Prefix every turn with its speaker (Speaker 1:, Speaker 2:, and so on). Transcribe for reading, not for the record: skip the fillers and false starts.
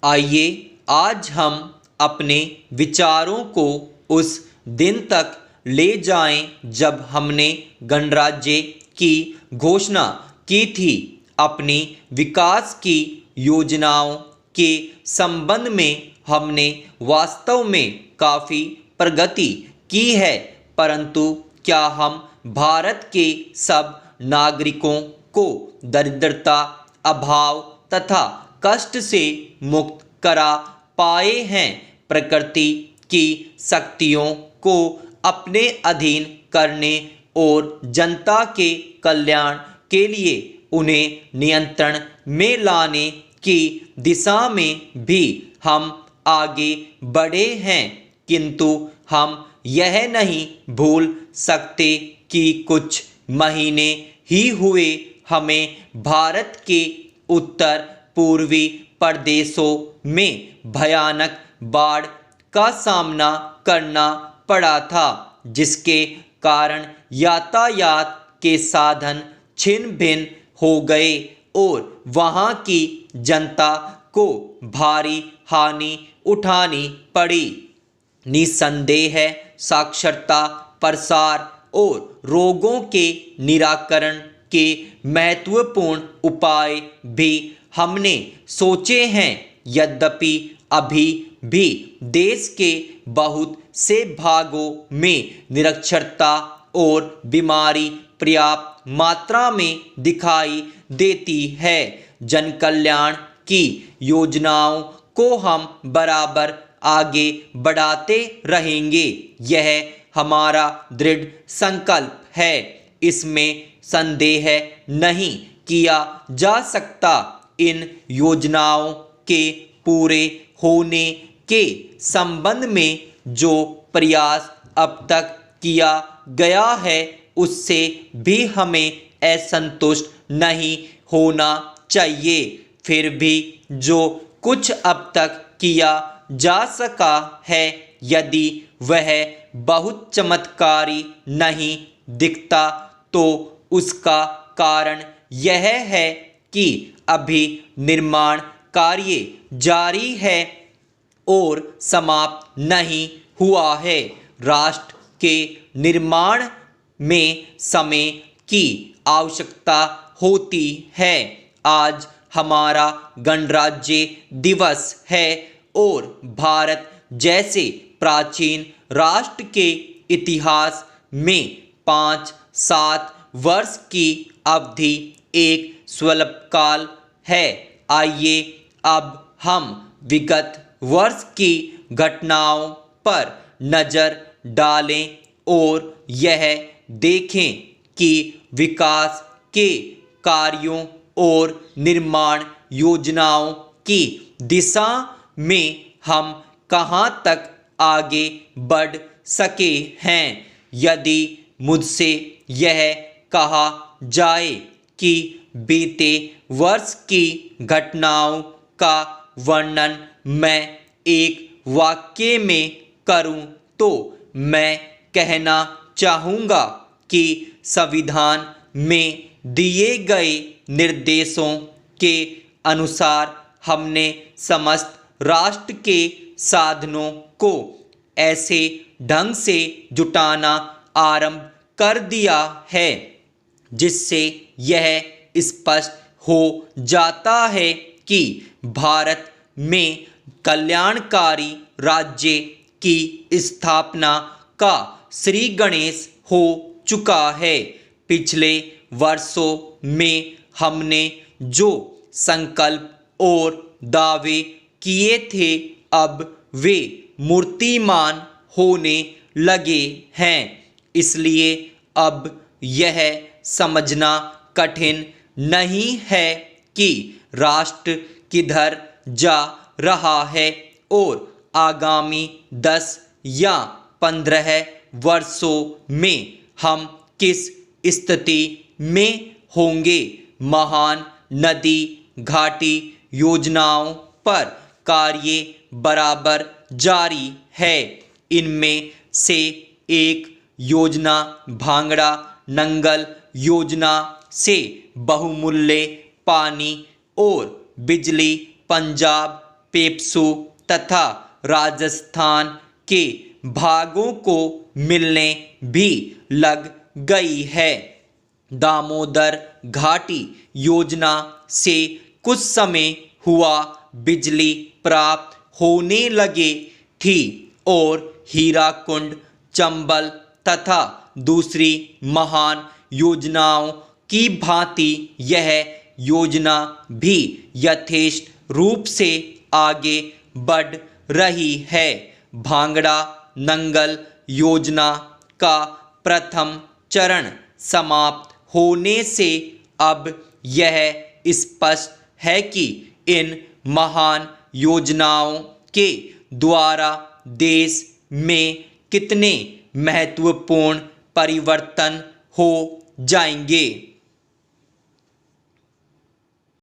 Speaker 1: आइए आज हम अपने विचारों को उस दिन तक ले जाएं जब हमने गणराज्य की घोषणा की थी। अपनी विकास की योजनाओं के संबंध में हमने वास्तव में काफ़ी प्रगति की है, परंतु क्या हम भारत के सब नागरिकों को दरिद्रता, अभाव तथा कष्ट से मुक्त करा पाए हैं? प्रकृति की शक्तियों को अपने अधीन करने और जनता के कल्याण के लिए उन्हें नियंत्रण में लाने की दिशा में भी हम आगे बढ़े हैं, किंतु हम यह नहीं भूल सकते कि कुछ महीने ही हुए हमें भारत के उत्तर पूर्वी प्रदेशों में भयानक बाढ़ का सामना करना पड़ा था, जिसके कारण यातायात के साधन छिन्न भिन्न हो गए और वहाँ की जनता को भारी हानि उठानी पड़ी। निसंदेह साक्षरता, प्रसार और रोगों के निराकरण के महत्वपूर्ण उपाय भी हमने सोचे हैं। यद्यपि अभी भी देश के बहुत से भागों में निरक्षरता और बीमारी पर्याप्त मात्रा में दिखाई देती है। जन कल्याण की योजनाओं को हम बराबर आगे बढ़ाते रहेंगे, यह हमारा दृढ़ संकल्प है। इसमें संदेह नहीं किया जा सकता। इन योजनाओं के पूरे होने के संबंध में जो प्रयास अब तक किया गया है, उससे भी हमें असंतुष्ट नहीं होना चाहिए। फिर भी जो कुछ अब तक किया जा सका है, यदि वह बहुत चमत्कारी नहीं दिखता, तो उसका कारण यह है कि अभी निर्माण कार्य जारी है और समाप्त नहीं हुआ है। राष्ट्र के निर्माण में समय की आवश्यकता होती है। आज हमारा गणराज्य दिवस है और भारत जैसे प्राचीन राष्ट्र के इतिहास में 5-7 वर्ष की अवधि एक स्वल्पकाल है। आइए अब हम विगत वर्ष की घटनाओं पर नज़र डालें और यह देखें कि विकास के कार्यों और निर्माण योजनाओं की दिशा में हम कहाँ तक आगे बढ़ सके हैं। यदि मुझसे यह कहा जाए कि बीते वर्ष की घटनाओं का वर्णन मैं एक वाक्य में करूं, तो मैं कहना चाहूँगा कि संविधान में दिए गए निर्देशों के अनुसार हमने समस्त राष्ट्र के साधनों को ऐसे ढंग से जुटाना आरंभ कर दिया है जिससे यह स्पष्ट हो जाता है कि भारत में कल्याणकारी राज्य की स्थापना का श्री गणेश हो चुका है। पिछले वर्षों में हमने जो संकल्प और दावे किए थे, अब वे मूर्तिमान होने लगे हैं। इसलिए अब यह समझना कठिन नहीं है कि राष्ट्र किधर जा रहा है और आगामी 10 या 15 वर्षों में हम किस स्थिति में होंगे। महान नदी घाटी योजनाओं पर कार्य बराबर जारी है। इनमें से एक योजना भांगड़ा नंगल योजना से बहुमूल्य पानी और बिजली पंजाब पेप्सू तथा राजस्थान के भागों को मिलने भी लग गई है। दामोदर घाटी योजना से कुछ समय हुआ बिजली प्राप्त होने लगी थी और हीराकुंड, चंबल तथा दूसरी महान योजनाओं की भांति यह योजना भी यथेष्ट रूप से आगे बढ़ रही है। भांगड़ा नंगल योजना का प्रथम चरण समाप्त होने से अब यह स्पष्ट है कि इन महान योजनाओं के द्वारा देश में कितने महत्वपूर्ण परिवर्तन हो जाएंगे।